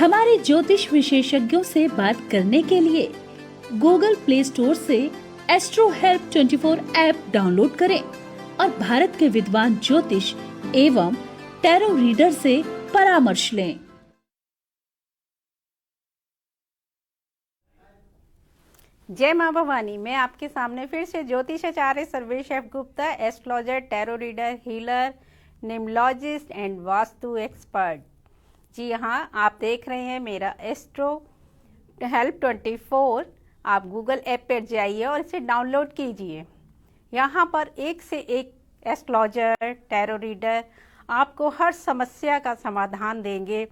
हमारे ज्योतिष विशेषज्ञों से बात करने के लिए गूगल प्ले स्टोर से एस्ट्रो हेल्प 24 ऐप डाउनलोड करें और भारत के विद्वान ज्योतिष एवं टैरो रीडर से परामर्श लें। जय माँ भवानी। मैं आपके सामने फिर से ज्योतिषाचार्य Sarvesh F Gupta, astrologer, tarot reader, healer, numerologist and vastu expert. जी हाँ, आप देख रहे हैं मेरा एस्ट्रो हेल्प 24। आप गूगल ऐप पर जाइए और इसे डाउनलोड कीजिए। यहाँ पर एक से एक एस्ट्रोलॉजर, टैरो रीडर आपको हर समस्या का समाधान देंगे।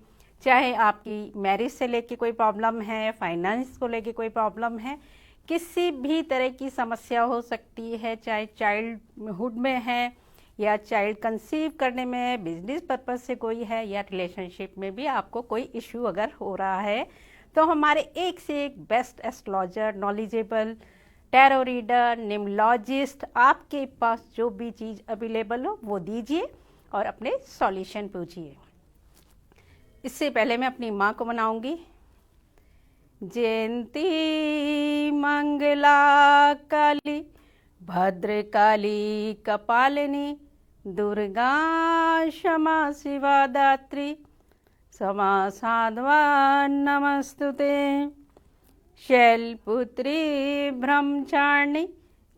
चाहे आपकी मैरिज से लेके कोई प्रॉब्लम है, फाइनेंस को लेके कोई प्रॉब्लम है, किसी भी तरह की समस्या हो सकती है, चाहे चाइल्डहुड में है या चाइल्ड कंसीव करने में, बिजनेस पर्पज से कोई है या रिलेशनशिप में भी आपको कोई इश्यू अगर हो रहा है तो हमारे एक से एक best astrologer, knowledgeable tarot reader, numerologist आपके पास जो भी चीज़ अवेलेबल हो वो दीजिए और अपने सॉल्यूशन पूछिए। इससे पहले मैं अपनी माँ को मनाऊंगी। जयंती मंगला काली भद्रकाली कपालिनी दुर्गा क्षमा शिवा दात्री क्षमा साध्वा नमस्तुते। शैलपुत्री ब्रह्मचारिणी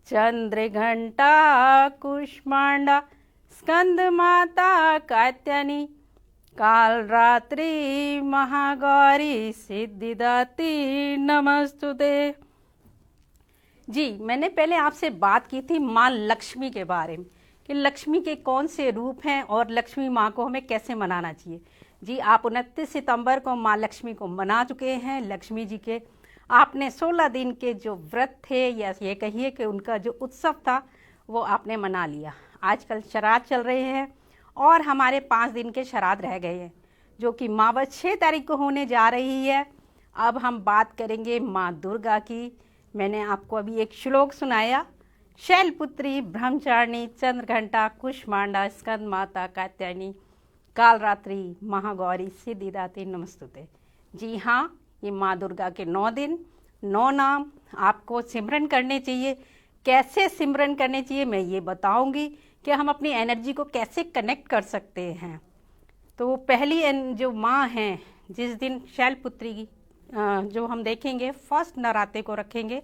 चंद्रघंटा कुष्मांडा स्कंद माता कात्यायनी काल रात्रि महागौरी सिद्धिदात्री नमस्तुते। जी, मैंने पहले आपसे बात की थी माँ लक्ष्मी के बारे में कि लक्ष्मी के कौन से रूप हैं और लक्ष्मी माँ को हमें कैसे मनाना चाहिए। जी, आप 29 सितंबर को माँ लक्ष्मी को मना चुके हैं। लक्ष्मी जी के आपने 16 दिन के जो व्रत थे या ये कहिए कि उनका जो उत्सव था वो आपने मना लिया। आजकल श्राद्ध चल रहे हैं और हमारे 5 दिन के श्राद्ध रह गए हैं जो कि मावत 6 तारीख को होने जा रही है। अब हम बात करेंगे माँ दुर्गा की। मैंने आपको अभी एक श्लोक सुनाया, शैलपुत्री ब्रह्मचारिणी चंद्रघंटा कुष्मांडा स्कंद माता कात्यायनी कालरात्रि महागौरी सिद्धिदात्री नमस्तुते। जी हाँ, ये माँ दुर्गा के 9 दिन 9 नाम आपको सिमरन करने चाहिए। कैसे सिमरन करने चाहिए मैं ये बताऊंगी कि हम अपनी एनर्जी को कैसे कनेक्ट कर सकते हैं। तो पहली जो माँ हैं, जिस दिन शैलपुत्री की जो हम देखेंगे फर्स्ट नराते को रखेंगे।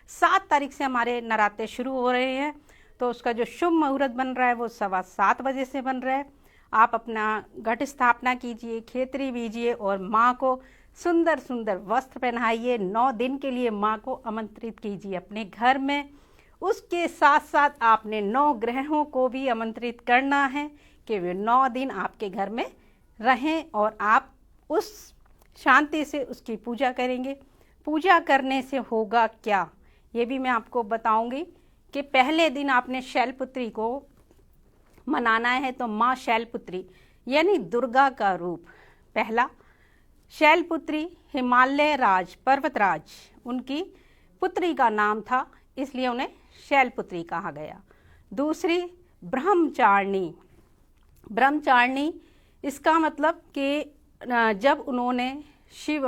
7 तारीख से हमारे नराते शुरू हो रहे हैं, तो उसका जो शुभ मुहूर्त बन रहा है वो 7:15 बजे से बन रहा है। आप अपना घट स्थापना कीजिए, खेतरी बीजिए और माँ को सुंदर सुंदर वस्त्र पहनाइए। 9 दिन के लिए माँ को आमंत्रित कीजिए अपने घर में। उसके साथ साथ आपने 9 ग्रहों को भी आमंत्रित करना है कि वे 9 दिन आपके घर में रहें और आप उस शांति से उसकी पूजा करेंगे। पूजा करने से होगा क्या ये भी मैं आपको बताऊंगी कि पहले दिन आपने शैलपुत्री को मनाना है। तो माँ शैलपुत्री यानी दुर्गा का रूप पहला। शैलपुत्री हिमालय राज पर्वतराज उनकी पुत्री का नाम था, इसलिए उन्हें शैलपुत्री कहा गया। दूसरी ब्रह्मचारिणी। ब्रह्मचारिणी इसका मतलब कि जब उन्होंने शिव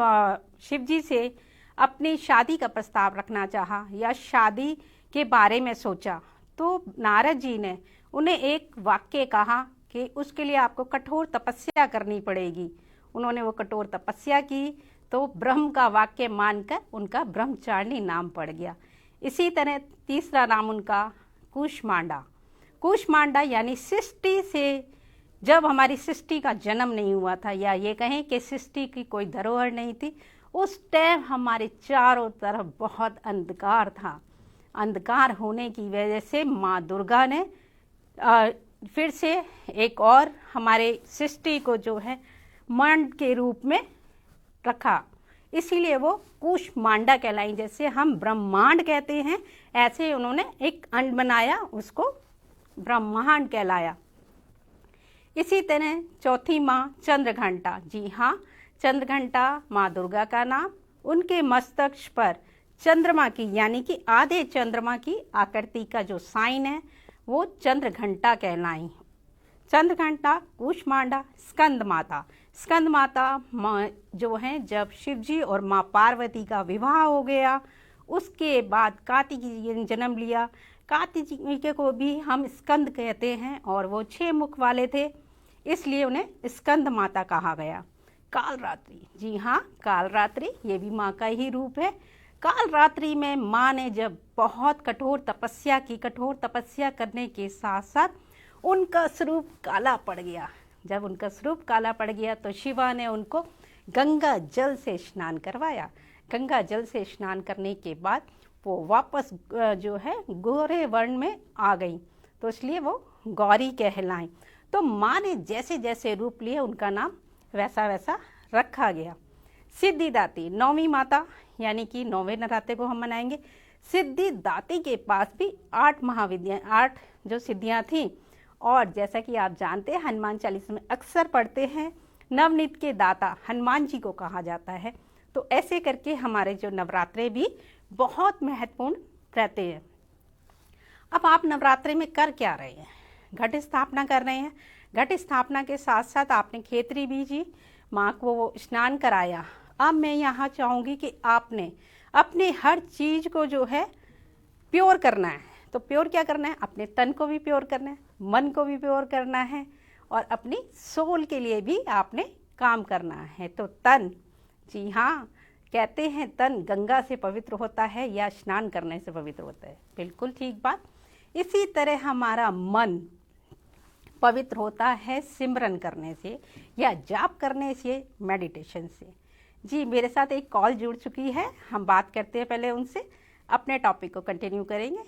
जी से अपनी शादी का प्रस्ताव रखना चाहा या शादी के बारे में सोचा तो नारद जी ने उन्हें एक वाक्य कहा कि उसके लिए आपको कठोर तपस्या करनी पड़ेगी। उन्होंने वो कठोर तपस्या की तो ब्रह्म का वाक्य मानकर उनका ब्रह्मचारिणी नाम पड़ गया। इसी तरह तीसरा नाम उनका कुष्मांडा। कुष्मांडा यानी सृष्टि से, जब हमारी सृष्टि का जन्म नहीं हुआ था या ये कहें कि सृष्टि की कोई धरोहर नहीं थी, उस टाइम हमारे चारों तरफ बहुत अंधकार था। अंधकार होने की वजह से माँ दुर्गा ने फिर से एक और हमारे सृष्टि को जो है मंड के रूप में रखा, इसीलिए वो कुष्मांडा कहलाई। जैसे हम ब्रह्मांड कहते हैं ऐसे उन्होंने एक अंड बनाया, उसको ब्रह्मांड कहलाया। इसी तरह चौथी माँ चंद्रघंटा। जी हाँ, चंद्रघंटा माँ दुर्गा का नाम। उनके मस्तक पर चंद्रमा की यानी कि आधे चंद्रमा की आकृति का जो साइन है वो चंद्रघंटा कहलाई। चंद्रघंटा, कूष्मांडा, स्कंद माता। स्कंद माता जो हैं, जब शिव जी और माँ पार्वती का विवाह हो गया, उसके बाद कार्तिकेय जी ने जन्म लिया। कार्तिकेय को भी हम स्कंद कहते हैं और वो 6 मुख वाले थे, इसलिए उन्हें स्कंद माता कहा गया। कालरात्रि, जी हाँ, कालरात्रि ये भी माँ का ही रूप है। कालरात्रि में माँ ने जब बहुत कठोर तपस्या की, कठोर तपस्या करने के साथ साथ उनका स्वरूप काला पड़ गया। जब उनका स्वरूप काला पड़ गया तो शिवा ने उनको गंगा जल से स्नान करवाया। गंगा जल से स्नान करने के बाद वो वापस जो है गोरे वर्ण में आ गई, तो इसलिए वो गौरी कहलाई। तो माँ ने जैसे जैसे रूप लिए उनका नाम वैसा वैसा रखा गया। सिद्धिदात्री, 9वीं माता, यानी कि 9वें नवरात्रे को हम मनाएंगे। सिद्धिदात्री के पास भी 8 महाविद्याएं, 8 जो सिद्धियां थीं। और जैसा कि आप जानते हैं, हनुमान चालीसा में अक्सर पढ़ते हैं, नवनीत के दाता हनुमान जी को कहा जाता है। तो ऐसे करके हमारे जो नवरात्रे भी बहुत महत्वपूर्ण रहते हैं। अब आप नवरात्रे में कर क्या रहे हैं? घट स्थापना कर रहे हैं। घट स्थापना के साथ साथ आपने खेतरी बीजी, माँ को वो स्नान कराया। अब मैं यहाँ चाहूँगी कि आपने अपने हर चीज़ को जो है प्योर करना है। तो प्योर क्या करना है? अपने तन को भी प्योर करना है, मन को भी प्योर करना है, और अपनी सोल के लिए भी आपने काम करना है। तो तन, जी हाँ, कहते हैं तन गंगा से पवित्र होता है या स्नान करने से पवित्र होता है। बिल्कुल ठीक बात। इसी तरह हमारा मन पवित्र होता है सिमरन करने से या जाप करने से, मेडिटेशन से। जी, मेरे साथ एक कॉल जुड़ चुकी है, हम बात करते हैं पहले उनसे, अपने टॉपिक को कंटिन्यू करेंगे।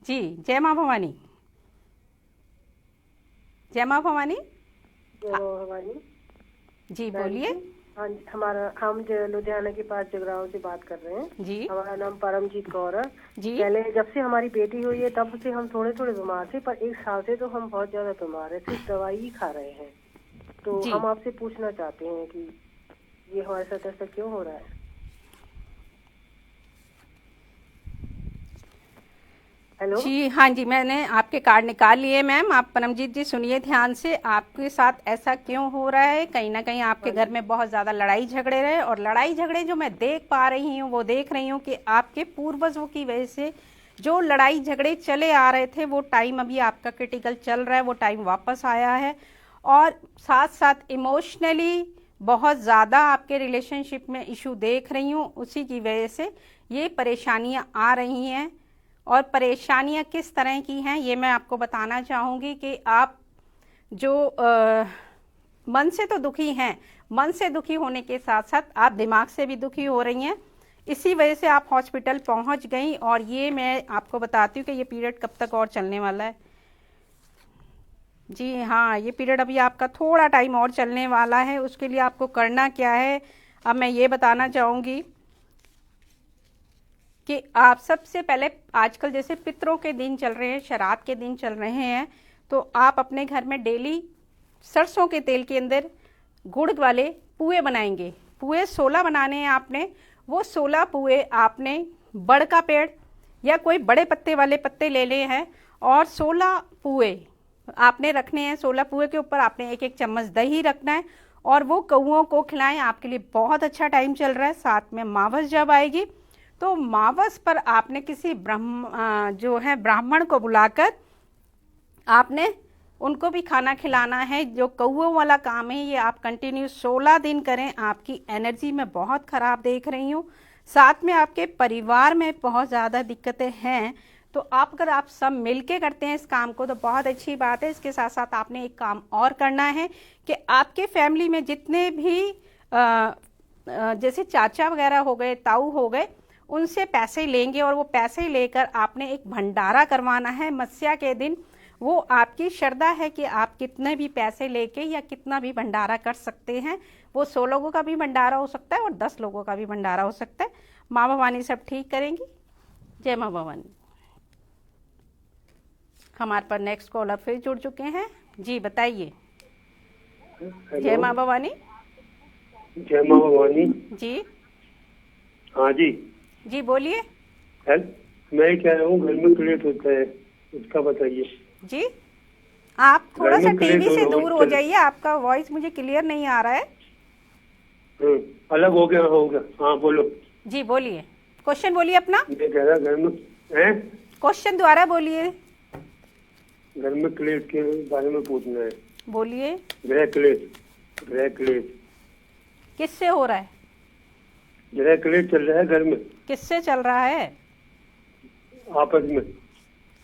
जी, जय माँ भवानी। जय माँ भवानी। जय माँ भवानी। जी बोलिए। हाँ, हम लुधियाना के पास जगराव से बात कर रहे हैं जी। हमारा नाम परमजीत कौर है जी। पहले जब से हमारी बेटी हुई है तब से हम थोड़े थोड़े बीमार थे, पर 1 साल से तो हम बहुत ज्यादा बीमार है, सिर्फ दवाई ही खा रहे हैं। तो हम आपसे पूछना चाहते हैं कि ये हमारे साथ ऐसा क्यों हो रहा है? हेलो जी, हाँ जी, मैंने आपके कार्ड निकाल लिए मैम। आप परमजीत जी सुनिए ध्यान से, आपके साथ ऐसा क्यों हो रहा है? कहीं ना कहीं आपके घर में बहुत ज़्यादा लड़ाई झगड़े रहे, और लड़ाई झगड़े जो मैं देख पा रही हूँ, वो देख रही हूँ कि आपके पूर्वजों की वजह से जो लड़ाई झगड़े चले आ रहे थे, वो टाइम अभी आपका क्रिटिकल चल रहा है, वो टाइम वापस आया है। और साथ साथ इमोशनली बहुत ज़्यादा आपके रिलेशनशिप में इशू देख रही हूँ, उसी की वजह से ये परेशानियाँ आ रही हैं। और परेशानियां किस तरह की हैं ये मैं आपको बताना चाहूँगी कि आप जो मन से तो दुखी हैं, मन से दुखी होने के साथ साथ आप दिमाग से भी दुखी हो रही हैं। इसी वजह से आप हॉस्पिटल पहुंच गई, और ये मैं आपको बताती हूँ कि ये पीरियड कब तक और चलने वाला है। जी हाँ, ये पीरियड अभी आपका थोड़ा टाइम और चलने वाला है। उसके लिए आपको करना क्या है, अब मैं ये बताना चाहूँगी कि आप सबसे पहले, आजकल जैसे पितरों के दिन चल रहे हैं, श्राद्ध के दिन चल रहे हैं, तो आप अपने घर में डेली सरसों के तेल के अंदर गुड़ वाले पुए बनाएंगे। पुए 16 बनाने हैं आपने। वो 16 पुए आपने बड़ का पेड़ या कोई बड़े पत्ते वाले पत्ते ले लिए हैं, और 16 पुए आपने रखने हैं। 16 पुए के ऊपर आपने 1-1 चम्मच दही रखना है, और वो कौओं को खिलाएं। आपके लिए बहुत अच्छा टाइम चल रहा है। साथ में मावस जब आएगी, तो मावस पर आपने किसी ब्राह्मण को बुलाकर आपने उनको भी खाना खिलाना है। जो कौओं वाला काम है ये आप कंटिन्यू 16 दिन करें। आपकी एनर्जी में बहुत ख़राब देख रही हूँ, साथ में आपके परिवार में बहुत ज़्यादा दिक्कतें हैं। तो अगर आप सब मिलके करते हैं इस काम को तो बहुत अच्छी बात है। इसके साथ साथ आपने एक काम और करना है कि आपके फैमिली में जितने भी जैसे चाचा वगैरह हो गए, ताऊ हो गए, उनसे पैसे लेंगे, और वो पैसे लेकर आपने एक भंडारा करवाना है मत्स्या के दिन। वो आपकी श्रद्धा है कि आप कितने भी पैसे लेके या कितना भी भंडारा कर सकते हैं। वो 100 लोगों का भी भंडारा हो सकता है और 10 लोगों का भी भंडारा हो सकता है। माँ भवानी सब ठीक करेंगी। जय माँ भवानी। हमारे पर नेक्स्ट कॉलर फिर जुड़ चुके हैं। जी बताइए। जय माँ भवानी। जय माँ भवानी जी। हाँ जी जी बोलिए। मैं कह रहा हूँ घर में क्लेश होता है, उसका बताइए। जी आप थोड़ा घर सा में क्लेश टीवी से हो दूर हो चल- जाइए, आपका वॉइस मुझे क्लियर नहीं आ रहा है। अलग हो गया। हाँ बोलो। जी बोलिए, क्वेश्चन बोलिए अपना, मैं कह रहा घर में है, क्वेश्चन दोबारा बोलिए। घर में क्लेश के बारे में पूछना है। बोलिए, गृह क्लेश किससे हो रहा है? गृह क्लेश चल रहा है घर में, किससे चल रहा है? आपस में।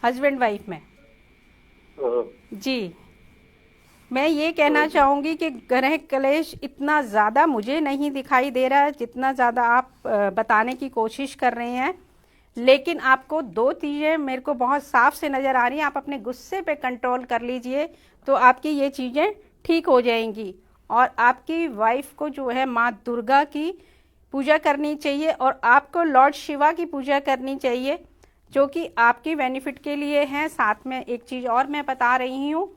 हस्बैंड वाइफ में? हाँ जी, मैं ये कहना चाहूँगी कि गृह क्लेश इतना ज़्यादा मुझे नहीं दिखाई दे रहा है जितना ज़्यादा आप बताने की कोशिश कर रहे हैं, लेकिन आपको दो चीज़ें मेरे को बहुत साफ से नज़र आ रही हैं। आप अपने गुस्से पे कंट्रोल कर लीजिए तो आपकी ये चीज़ें ठीक हो जाएंगी। और आपकी वाइफ को जो है माँ दुर्गा की पूजा करनी चाहिए और आपको लॉर्ड शिवा की पूजा करनी चाहिए, जो कि आपकी बेनिफिट के लिए हैं। साथ में एक चीज़ और मैं बता रही हूँ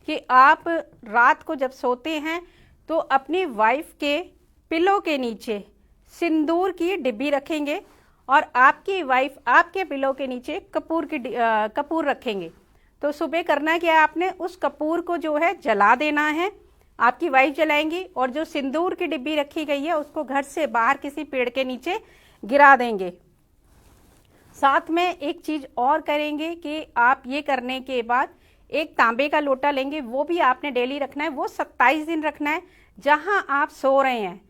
कि आप रात को जब सोते हैं तो अपनी वाइफ के पिलो के नीचे सिंदूर की डिब्बी रखेंगे और आपकी वाइफ आपके पिलो के नीचे कपूर रखेंगे। तो सुबह करना क्या है, आपने उस कपूर को जो है जला देना है, आपकी वाइफ जलाएंगी, और जो सिंदूर की डिब्बी रखी गई है उसको घर से बाहर किसी पेड़ के नीचे गिरा देंगे। साथ में एक चीज़ और करेंगे कि आप ये करने के बाद एक तांबे का लोटा लेंगे, वो भी आपने डेली रखना है, वो 27 दिन रखना है। जहां आप सो रहे हैं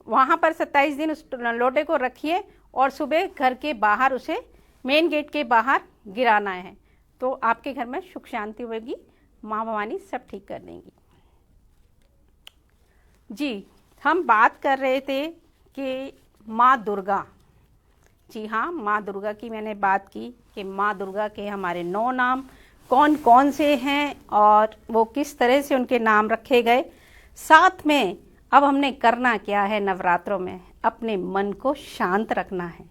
वहां पर 27 दिन उस लोटे को रखिए और सुबह घर के बाहर उसे मेन गेट के बाहर गिराना है। तो आपके घर में सुख शांति होगी, माँ भवानी सब ठीक कर देंगी। जी, हम बात कर रहे थे कि माँ दुर्गा, जी हाँ, माँ दुर्गा की मैंने बात की कि माँ दुर्गा के हमारे 9 नाम कौन कौन से हैं और वो किस तरह से उनके नाम रखे गए। साथ में अब हमने करना क्या है नवरात्रों में, अपने मन को शांत रखना है।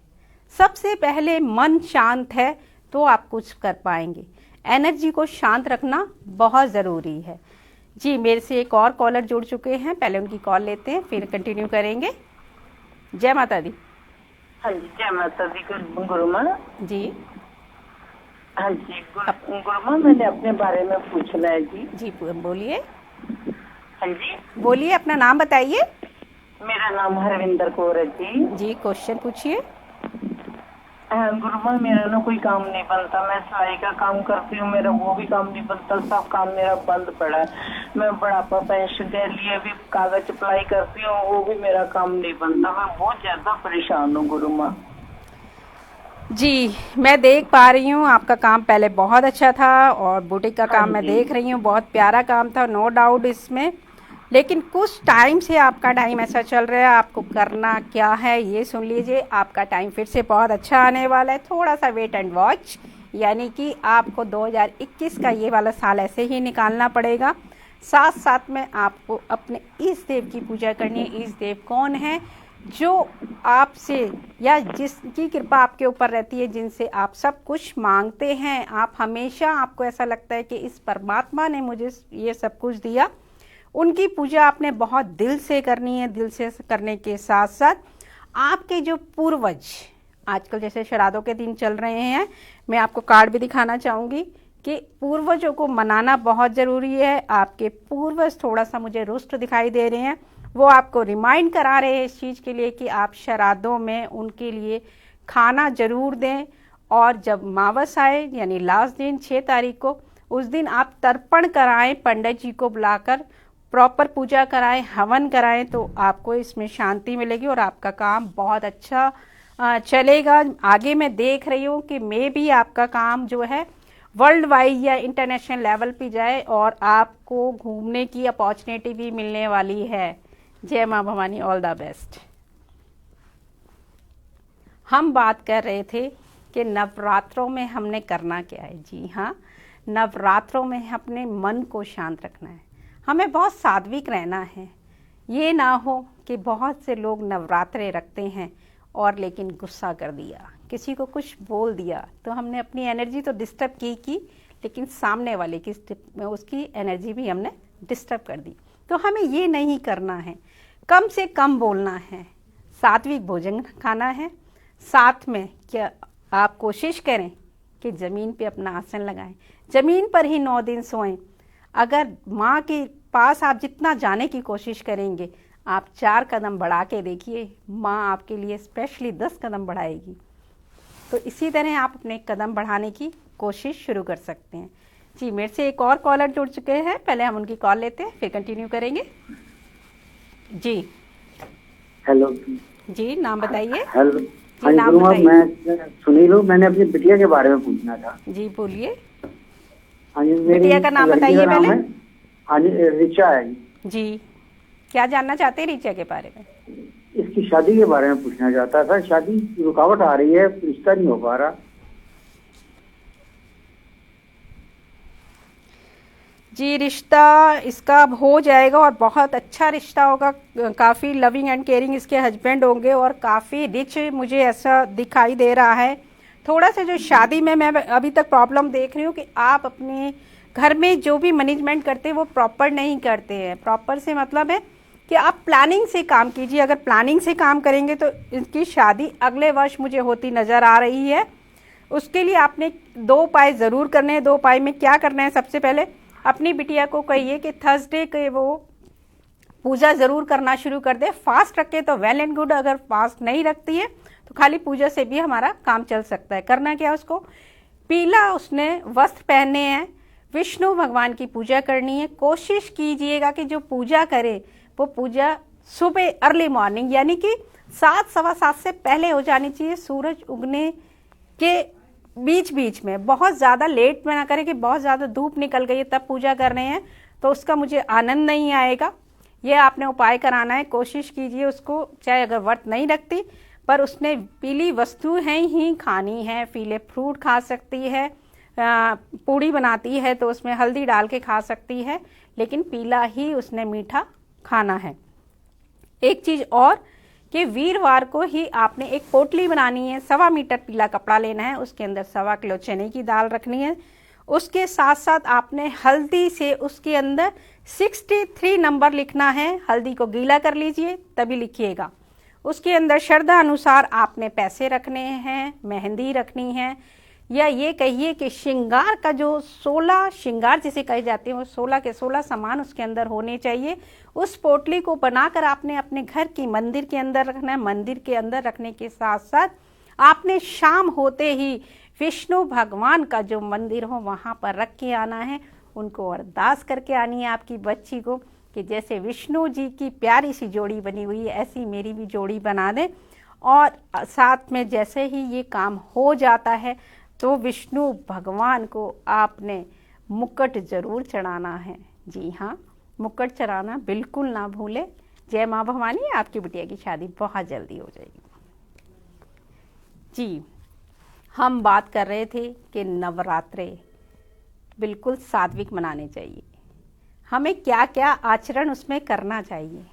सबसे पहले मन शांत है तो आप कुछ कर पाएंगे। एनर्जी को शांत रखना बहुत ज़रूरी है। जी, मेरे से एक और कॉलर जुड़ चुके हैं, पहले उनकी कॉल लेते हैं फिर कंटिन्यू करेंगे। जय माता दी। हाँ जी, जय माता दी गुरु माँ जी। हाँ जी गुरु माँ, मैंने अपने बारे में पूछना है जी। जी बोलिए। हाँ जी, बोलिए, अपना नाम बताइए। मेरा नाम हरविंदर कौर है जी। जी, क्वेश्चन पूछिए। गुरु माँ, मेरा ना कोई काम नहीं बनता। मैं सिलाई का काम करती हूँ, मेरा वो भी काम नहीं बनता, सब काम मेरा बंद पड़ा है। मैं बुढ़ापा पेंशन के लिए भी कागज अप्लाई करती हूँ, वो भी मेरा काम नहीं बनता। मैं बहुत ज्यादा परेशान हूँ गुरु माँ। जी, मैं देख पा रही हूँ आपका काम पहले बहुत अच्छा था और बुटीक का काम मैं देख रही हूँ बहुत प्यारा काम था, नो डाउट इसमें। लेकिन कुछ टाइम से आपका टाइम ऐसा चल रहा है, आपको करना क्या है ये सुन लीजिए। आपका टाइम फिर से बहुत अच्छा आने वाला है, थोड़ा सा वेट एंड वॉच। यानी कि आपको 2021 का ये वाला साल ऐसे ही निकालना पड़ेगा। साथ साथ में आपको अपने ईष्ट देव की पूजा करनी है। ईष्ट देव कौन है? जो आपसे या जिसकी कृपा आपके ऊपर रहती है, जिनसे आप सब कुछ मांगते हैं। आप हमेशा, आपको ऐसा लगता है कि इस परमात्मा ने मुझे ये सब कुछ दिया, उनकी पूजा आपने बहुत दिल से करनी है। दिल से करने के साथ साथ आपके जो पूर्वज, आजकल जैसे श्राद्धों के दिन चल रहे हैं, मैं आपको कार्ड भी दिखाना चाहूँगी कि पूर्वजों को मनाना बहुत ज़रूरी है। आपके पूर्वज थोड़ा सा मुझे रुष्ट दिखाई दे रहे हैं, वो आपको रिमाइंड करा रहे हैं इस चीज़ के लिए कि आप श्राद्धों में उनके लिए खाना जरूर दें। और जब मावस आए यानी लास्ट दिन 6 तारीख को, उस दिन आप तर्पण कराएं, पंडित जी को बुलाकर प्रॉपर पूजा कराएं, हवन कराएं, तो आपको इसमें शांति मिलेगी और आपका काम बहुत अच्छा चलेगा। आगे मैं देख रही हूँ कि मे भी आपका काम जो है वर्ल्ड वाइड या इंटरनेशनल लेवल पे जाए और आपको घूमने की अपॉर्चुनिटी भी मिलने वाली है। जय माँ भवानी, ऑल द बेस्ट। हम बात कर रहे थे कि नवरात्रों में हमने करना क्या है। जी हाँ, नवरात्रों में अपने मन को शांत रखना है, हमें बहुत सात्विक रहना है। ये ना हो कि बहुत से लोग नवरात्रे रखते हैं और लेकिन गुस्सा कर दिया, किसी को कुछ बोल दिया, तो हमने अपनी एनर्जी तो डिस्टर्ब की लेकिन सामने वाले की उसकी एनर्जी भी हमने डिस्टर्ब कर दी। तो हमें ये नहीं करना है, कम से कम बोलना है, सात्विक भोजन खाना है। साथ में क्या आप कोशिश करें कि ज़मीन पे अपना आसन लगाएं, ज़मीन पर ही 9 दिन सोएं। अगर माँ के पास आप जितना जाने की कोशिश करेंगे, आप 4 कदम बढ़ा के देखिए, माँ आपके लिए स्पेशली 10 कदम बढ़ाएगी। तो इसी तरह आप अपने कदम बढ़ाने की कोशिश शुरू कर सकते हैं। जी, मेरे से एक और कॉलर जुड़ चुके हैं, पहले हम उनकी कॉल लेते हैं, फिर कंटिन्यू करेंगे। जी हेलो जी, नाम बताइए। हेलो। जी, हाँ जी, नाम बताइए। मैं सुनील हूँ। मैंने अपनी बिटिया के बारे में पूछना था। जी बोलिए। हाँ जी, मेरी बिटिया का नाम लड़की बताइए नाम पहले। है, हाँ जी, रिचा है जी। जी, क्या जानना चाहते हैं रिचा के बारे में? इसकी शादी के बारे में पूछना चाहता था। शादी की रुकावट आ रही है, रिश्ता नहीं हो पा रहा। जी, रिश्ता इसका अब हो जाएगा और बहुत अच्छा रिश्ता होगा। काफ़ी लविंग एंड केयरिंग इसके हस्बैंड होंगे और काफ़ी रिच मुझे ऐसा दिखाई दे रहा है। थोड़ा सा जो शादी में मैं अभी तक प्रॉब्लम देख रही हूँ कि आप अपने घर में जो भी मैनेजमेंट करते हैं वो प्रॉपर नहीं करते हैं। प्रॉपर से मतलब है कि आप प्लानिंग से काम कीजिए। अगर प्लानिंग से काम करेंगे तो इसकी शादी अगले वर्ष मुझे होती नज़र आ रही है। उसके लिए आपने 2 उपाय ज़रूर करने हैं। 2 उपाय में क्या करना है? सबसे पहले अपनी बिटिया को कहिए कि थर्सडे के वो पूजा ज़रूर करना शुरू कर दे। फास्ट रखे तो वेल एंड गुड, अगर फास्ट नहीं रखती है तो खाली पूजा से भी हमारा काम चल सकता है। करना क्या? उसको पीला उसने वस्त्र पहनने हैं, विष्णु भगवान की पूजा करनी है। कोशिश कीजिएगा कि जो पूजा करे वो पूजा सुबह अर्ली मॉर्निंग यानी कि 7 सवा 7 से पहले हो जानी चाहिए। सूरज उगने के बीच बीच में, बहुत ज़्यादा लेट में ना करें कि बहुत ज़्यादा धूप निकल गई है तब पूजा कर रहे हैं तो उसका मुझे आनंद नहीं आएगा। ये आपने उपाय कराना है। कोशिश कीजिए उसको, चाहे अगर व्रत नहीं रखती पर उसने पीली वस्तु हैं ही खानी है। पीले फ्रूट खा सकती है, पूड़ी बनाती है तो उसमें हल्दी डाल के खा सकती है, लेकिन पीला ही उसने मीठा खाना है। एक चीज़ और कि वीरवार को ही आपने एक पोटली बनानी है। 1.25 मीटर पीला कपड़ा लेना है, उसके अंदर 1.25 किलो चने की दाल रखनी है। उसके साथ साथ आपने हल्दी से उसके अंदर 63 नंबर लिखना है। हल्दी को गीला कर लीजिए तभी लिखिएगा। उसके अंदर श्रद्धा अनुसार आपने पैसे रखने हैं, मेहंदी रखनी है, या ये कहिए कि श्रृंगार का जो 16 श्रृंगार जिसे कहे जाते हैं वो 16 के 16 सामान उसके अंदर होने चाहिए। उस पोटली को बनाकर आपने अपने घर की मंदिर के अंदर रखना है। मंदिर के अंदर रखने के साथ साथ आपने शाम होते ही विष्णु भगवान का जो मंदिर हो वहाँ पर रख के आना है। उनको अरदास करके आनी है आपकी बच्ची को कि जैसे विष्णु जी की प्यारी सी जोड़ी बनी हुई है ऐसी मेरी भी जोड़ी बना दें। और साथ में जैसे ही ये काम हो जाता है तो विष्णु भगवान को आपने मुकुट जरूर चढ़ाना है। जी हाँ, मुकुट चढ़ाना बिल्कुल ना भूले। जय माँ भवानी। आपकी बिटिया की शादी बहुत जल्दी हो जाएगी। जी, हम बात कर रहे थे कि नवरात्रे बिल्कुल सात्विक मनाने चाहिए। हमें क्या क्या आचरण उसमें करना चाहिए।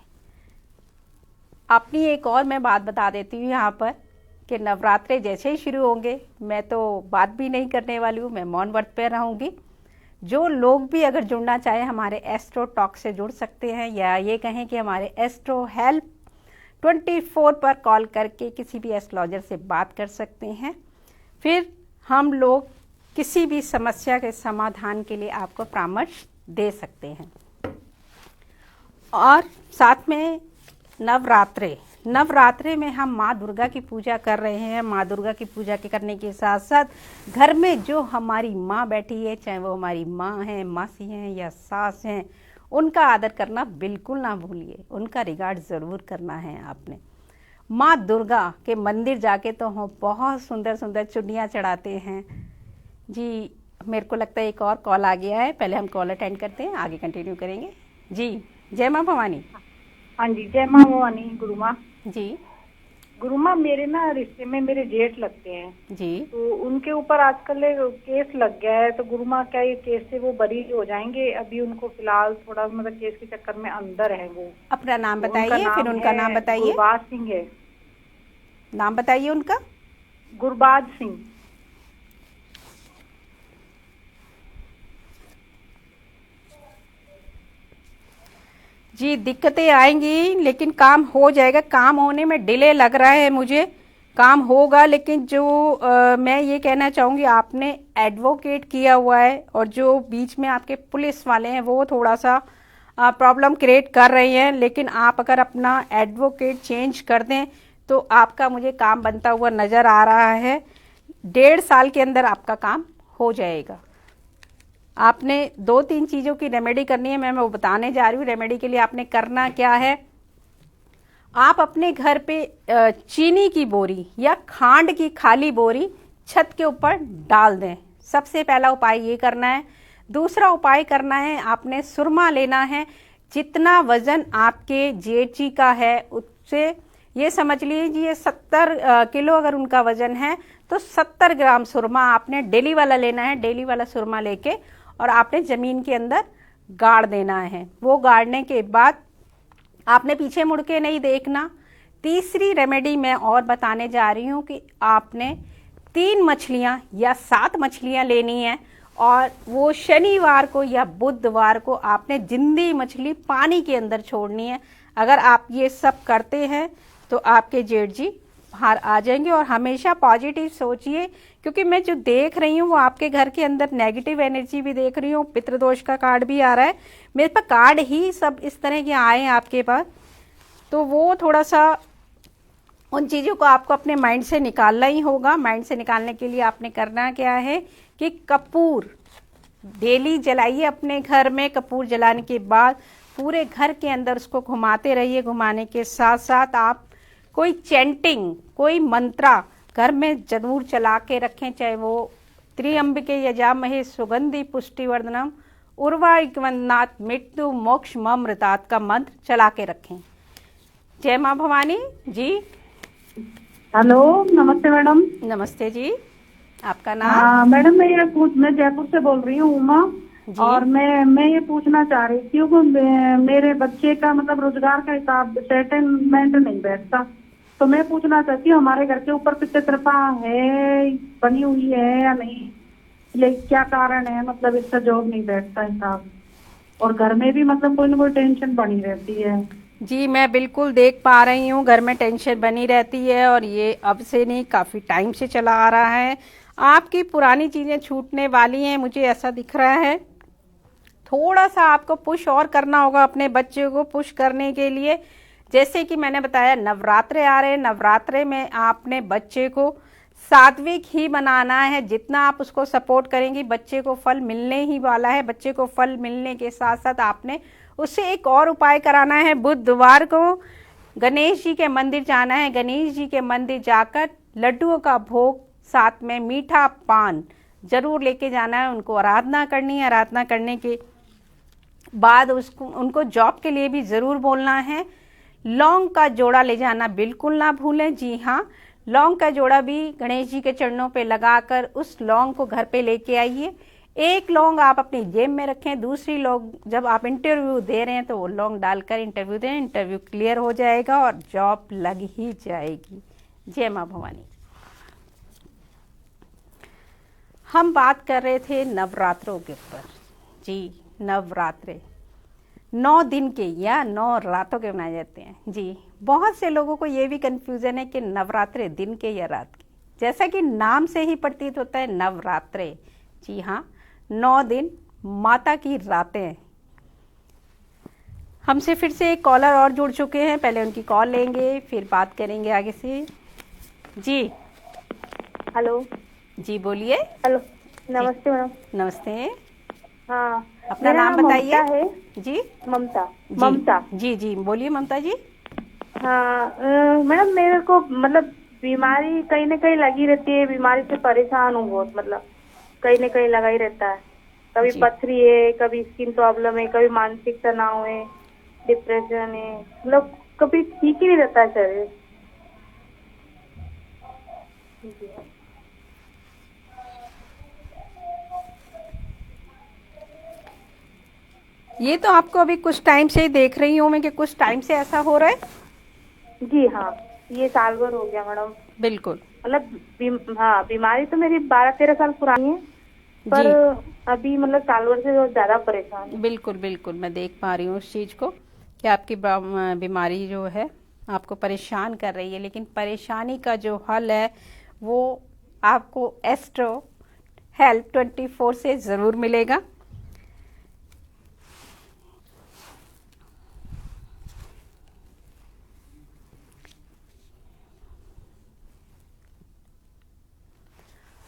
अपनी एक और मैं बात बता देती हूँ यहाँ पर कि नवरात्रे जैसे ही शुरू होंगे, मैं तो बात भी नहीं करने वाली हूँ, मैं मौन व्रत पे रहूँगी। जो लोग भी अगर जुड़ना चाहे हमारे एस्ट्रो टॉक से जुड़ सकते हैं, या ये कहें कि हमारे एस्ट्रो हेल्प 24 पर कॉल करके किसी भी एस्ट्रोलॉजर से बात कर सकते हैं। फिर हम लोग किसी भी समस्या के समाधान के लिए आपको परामर्श दे सकते हैं। और साथ में नवरात्रे में हम माँ दुर्गा की पूजा कर रहे हैं। माँ दुर्गा की पूजा के करने के साथ साथ घर में जो हमारी माँ बैठी है, चाहे वो हमारी माँ हैं, मासी हैं या सास हैं, उनका आदर करना बिल्कुल ना भूलिए। उनका रिगार्ड ज़रूर करना है आपने। माँ दुर्गा के मंदिर जाके तो हम बहुत सुंदर सुंदर चुन्नियाँ चढ़ाते हैं। जी, मेरे को लगता है एक और कॉल आ गया है, पहले हम कॉल अटेंड करते हैं, आगे कंटिन्यू करेंगे। जी, जय माँ भवानी। हाँ जी, जय माँ भवानी। गुरु माँ जी। गुरु माँ, मेरे ना रिश्ते में मेरे जेठ लगते हैं जी। तो उनके ऊपर आजकल केस लग गया है। तो गुरु माँ, क्या ये केस से वो बरी हो जाएंगे? अभी उनको फिलहाल थोड़ा मतलब केस के चक्कर में अंदर है वो। अपना नाम तो बताइए, फिर उनका नाम बताइए। गुरबाज सिंह है। नाम बताइए उनका। गुरबाज सिंह। जी, दिक्कतें आएंगी लेकिन काम हो जाएगा। काम होने में डिले लग रहा है मुझे, काम होगा, लेकिन जो मैं ये कहना चाहूँगी, आपने एडवोकेट किया हुआ है और जो बीच में आपके पुलिस वाले हैं वो थोड़ा सा प्रॉब्लम क्रिएट कर रही हैं, लेकिन आप अगर अपना एडवोकेट चेंज कर दें तो आपका मुझे काम बनता हुआ नज़र आ रहा है। 1.5 साल के अंदर आपका काम हो जाएगा। आपने 2-3 चीज़ों की रेमेडी करनी है, मैं वो बताने जा रही हूँ। रेमेडी के लिए आपने करना क्या है, आप अपने घर पे चीनी की बोरी या खांड की खाली बोरी छत के ऊपर डाल दें। सबसे पहला उपाय ये करना है। दूसरा उपाय करना है, आपने सुरमा लेना है। जितना वजन आपके जेठ जी का है उससे ये समझ लीजिए 70 किलो अगर उनका वजन है तो 70 ग्राम सुरमा आपने डेली वाला लेना है। डेली वाला सुरमा लेके और आपने ज़मीन के अंदर गाड़ देना है। वो गाड़ने के बाद आपने पीछे मुड़ के नहीं देखना। तीसरी रेमेडी मैं और बताने जा रही हूँ कि आपने 3 मछलियाँ या 7 मछलियाँ लेनी है और वो शनिवार को या बुधवार को आपने जिंदी मछली पानी के अंदर छोड़नी है। अगर आप ये सब करते हैं तो आपके जेठ जी बाहर आ जाएंगे। और हमेशा पॉजिटिव सोचिए, क्योंकि मैं जो देख रही हूँ वो आपके घर के अंदर नेगेटिव एनर्जी भी देख रही हूँ। पितृदोष का कार्ड भी आ रहा है मेरे पास, कार्ड ही सब इस तरह के आए हैं आपके पास। तो वो थोड़ा सा उन चीज़ों को आपको अपने माइंड से निकालना ही होगा। माइंड से निकालने के लिए आपने करना क्या है कि कपूर डेली जलाइए अपने घर में। कपूर जलाने के बाद पूरे घर के अंदर उसको घुमाते रहिए। घुमाने के साथ साथ आप कोई चैंटिंग, कोई मंत्रा घर में जरूर चला के रखें, चाहे वो त्र्यंबके यजामहे सुगंधि पुष्टिवर्धनम उर्वारुकवनात् मृत्यु मोक्ष ममृतात् का मंत्र चला के रखें। जय माँ भवानी जी। हेलो, नमस्ते मैडम। नमस्ते जी, आपका नाम? मैडम मैं जयपुर से बोल रही हूँ, उमा। और मैं ये पूछना चाह रही थी कि मेरे बच्चे का मतलब रोजगार का हिसाब सेटलमेंट नहीं बैठता, तो मैं पूछना चाहती हूँ हमारे घर के ऊपर पितृपा है बनी हुई है या नहीं, ये क्या कारण है, मतलब इसका जॉब नहीं बैठता हिसाब, और घर में भी मतलब कोई ना कोई टेंशन बनी रहती है। जी, मैं बिल्कुल देख पा रही हूँ, घर में टेंशन बनी रहती है और ये अब से नहीं काफ़ी टाइम से चला आ रहा है। आपकी पुरानी चीज़ें छूटने वाली हैं, मुझे ऐसा दिख रहा है। थोड़ा सा आपको पुश और करना होगा अपने बच्चे को पुश करने के लिए। जैसे कि मैंने बताया, नवरात्रे आ रहे हैं। नवरात्रे में आपने बच्चे को सात्विक ही बनाना है। जितना आप उसको सपोर्ट करेंगी बच्चे को फल मिलने ही वाला है। बच्चे को फल मिलने के साथ साथ आपने उससे एक और उपाय कराना है। बुधवार को गणेश जी के मंदिर जाना है। गणेश जी के मंदिर जाकर लड्डुओं का भोग, साथ में मीठा पान जरूर लेके जाना है। उनको आराधना करनी है। आराधना करने के बाद उनको जॉब के लिए भी ज़रूर बोलना है। लौंग का जोड़ा ले जाना बिल्कुल ना भूलें। जी हाँ, लौंग का जोड़ा भी गणेश जी के चरणों पे लगाकर उस लौंग को घर पे लेके आइए। एक लौंग आप अपनी जेब में रखें, दूसरी लौंग जब आप इंटरव्यू दे रहे हैं तो वो लौंग डालकर इंटरव्यू दें। इंटरव्यू क्लियर हो जाएगा और जॉब लग ही जाएगी। जय माँ भवानी। हम बात कर रहे थे नवरात्रों के ऊपर। जी, नवरात्रे 9 दिन के या 9 रातों के मनाए जाते हैं। जी, बहुत से लोगों को ये भी कंफ्यूजन है कि नवरात्रे दिन के या रात के। जैसा कि नाम से ही प्रतीत होता है नवरात्रे। जी हाँ, 9 दिन माता की रातें। हमसे फिर से एक कॉलर और जुड़ चुके हैं, पहले उनकी कॉल लेंगे फिर बात करेंगे आगे से। जी हेलो जी, बोलिए। हेलो, नमस्ते मैडम। नमस्ते। हाँ, अपना नाम बताइए। है जी, ममता। जी, ममता। जी जी, बोलिए ममता जी। हाँ मैडम, मेरे को मतलब बीमारी कहीं ना कहीं लगी रहती है। बीमारी से परेशान हूँ बहुत, मतलब कहीं ना कहीं लगा ही रहता है। कभी पथरी है, कभी स्किन प्रॉब्लम है, कभी मानसिक तनाव है, डिप्रेशन है, मतलब कभी ठीक ही नहीं रहता है शरीर। ये तो आपको अभी कुछ टाइम से ही देख रही हूँ मैं कि कुछ टाइम से ऐसा हो रहा है। जी हाँ, ये साल भर हो गया मैडम। बिल्कुल, मतलब हाँ, बीमारी तो मेरी 12-13 साल पुरानी है, पर अभी मतलब साल भर से ज्यादा परेशान है। बिल्कुल बिल्कुल, मैं देख पा रही हूँ उस चीज को कि आपकी बीमारी जो है आपको परेशान कर रही है, लेकिन परेशानी का जो हल है वो आपको एस्ट्रो हेल्प 24 से ज़रूर मिलेगा।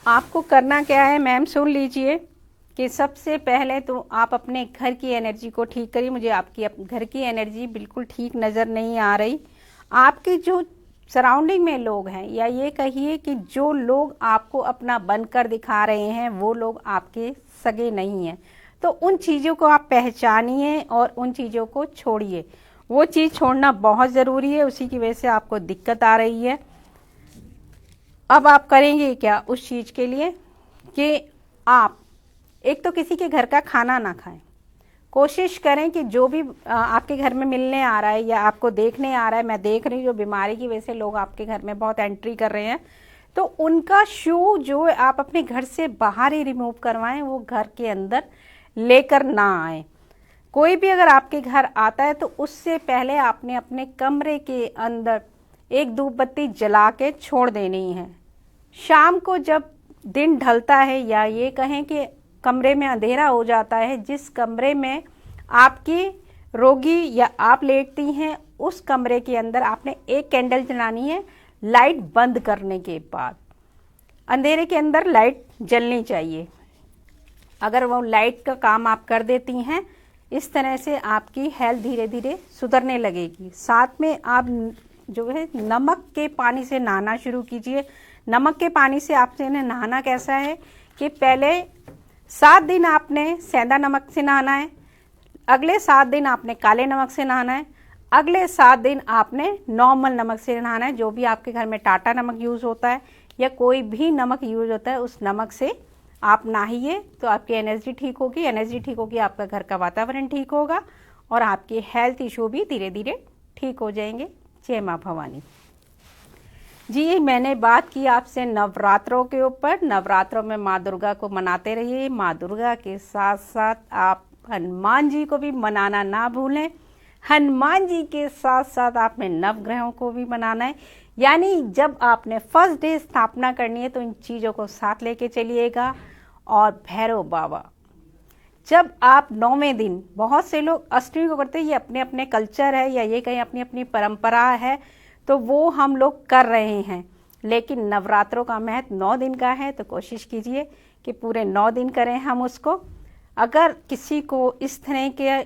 आपको करना क्या है मैम, सुन लीजिए कि सबसे पहले तो आप अपने घर की एनर्जी को ठीक करिए। मुझे आपकी घर की एनर्जी बिल्कुल ठीक नज़र नहीं आ रही। आपके जो सराउंडिंग में लोग हैं, या ये कहिए कि जो लोग आपको अपना बनकर दिखा रहे हैं वो लोग आपके सगे नहीं हैं, तो उन चीज़ों को आप पहचानिए और उन चीज़ों को छोड़िए। वो चीज़ छोड़ना बहुत ज़रूरी है, उसी की वजह से आपको दिक्कत आ रही है। अब आप करेंगे क्या उस चीज़ के लिए कि आप एक तो किसी के घर का खाना ना खाएं। कोशिश करें कि जो भी आपके घर में मिलने आ रहा है या आपको देखने आ रहा है, मैं देख रही हूँ जो बीमारी की वजह से लोग आपके घर में बहुत एंट्री कर रहे हैं, तो उनका शू जो आप अपने घर से बाहर ही रिमूव करवाएं, वो घर के अंदर लेकर ना आए। कोई भी अगर आपके घर आता है तो उससे पहले आपने अपने कमरे के अंदर एक धूप बत्ती जला के छोड़ देनी है। शाम को जब दिन ढलता है, या ये कहें कि कमरे में अंधेरा हो जाता है, जिस कमरे में आपकी रोगी या आप लेटती हैं उस कमरे के अंदर आपने एक कैंडल जलानी है। लाइट बंद करने के बाद अंधेरे के अंदर लाइट जलनी चाहिए। अगर वो लाइट का काम आप कर देती हैं, इस तरह से आपकी हेल्थ धीरे धीरे सुधरने लगेगी। साथ में आप जो है नमक के पानी से नहाना शुरू कीजिए। नमक के पानी से आपसे नहाना कैसा है कि पहले 7 दिन आपने सेंधा नमक से नहाना है, अगले 7 दिन आपने काले नमक से नहाना है, अगले 7 दिन आपने नॉर्मल नमक से नहाना है। जो भी आपके घर में टाटा नमक यूज़ होता है या कोई भी नमक यूज़ होता है, उस नमक से आप नहाइए तो आपकी एनर्जी ठीक होगी। एनर्जी ठीक होगी, आपका घर का वातावरण ठीक होगा और आपके हेल्थ इशू भी धीरे धीरे ठीक हो जाएंगे। जय माँ भवानी। जी, मैंने बात की आपसे नवरात्रों के ऊपर। नवरात्रों में माँ दुर्गा को मनाते रहिए। माँ दुर्गा के साथ साथ आप हनुमान जी को भी मनाना ना भूलें। हनुमान जी के साथ साथ आपने नवग्रहों को भी मनाना है। यानी जब आपने फर्स्ट डे स्थापना करनी है तो इन चीज़ों को साथ लेके चलिएगा। और भैरव बाबा, जब आप 9वें दिन, बहुत से लोग अष्टमी को करते हैं, ये अपने अपने कल्चर है या ये कहीं अपनी अपनी परंपरा है, तो वो हम लोग कर रहे हैं, लेकिन नवरात्रों का महत्व 9 दिन का है, तो कोशिश कीजिए कि पूरे 9 दिन करें हम उसको। अगर किसी को इस तरह के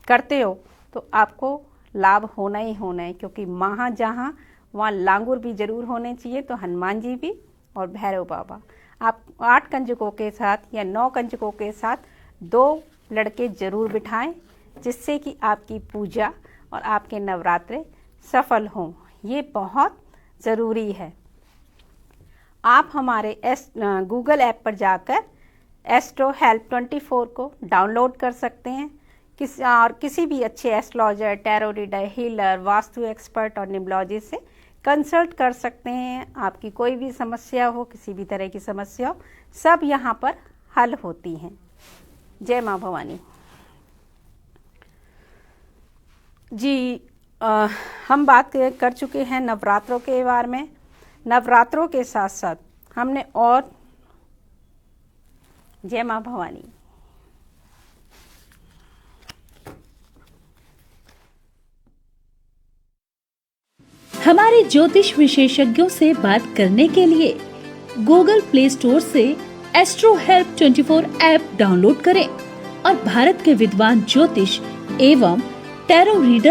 करते हो तो आपको लाभ होना ही होना है, क्योंकि वहाँ जहाँ वहाँ लांगुर भी जरूर होने चाहिए, तो हनुमान जी भी और भैरव बाबा। आप 8 कंजकों के साथ या 9 कंजकों के साथ 2 लड़के जरूर बिठाएं, जिससे कि आपकी पूजा और आपके नवरात्रे सफल हों। ये बहुत ज़रूरी है। आप हमारे गूगल ऐप पर जाकर एस्ट्रो हेल्प 24 को डाउनलोड कर सकते हैं। किसी भी अच्छे astrologer, tarot reader, healer, vastu expert और न्यूमरोलॉजिस्ट से कंसल्ट कर सकते हैं। आपकी कोई भी समस्या हो, किसी भी तरह की समस्या हो, सब यहाँ पर हल होती हैं। जय माँ भवानी। जी, हम बात कर चुके हैं नवरात्रों के बारे में। नवरात्रों के साथ साथ हमने और जय माँ भवानी। हमारे ज्योतिष विशेषज्ञों से बात करने के लिए गूगल प्ले स्टोर से एस्ट्रो हेल्प 24 ऐप डाउनलोड करें और भारत के विद्वान ज्योतिष एवं टैरो रीडर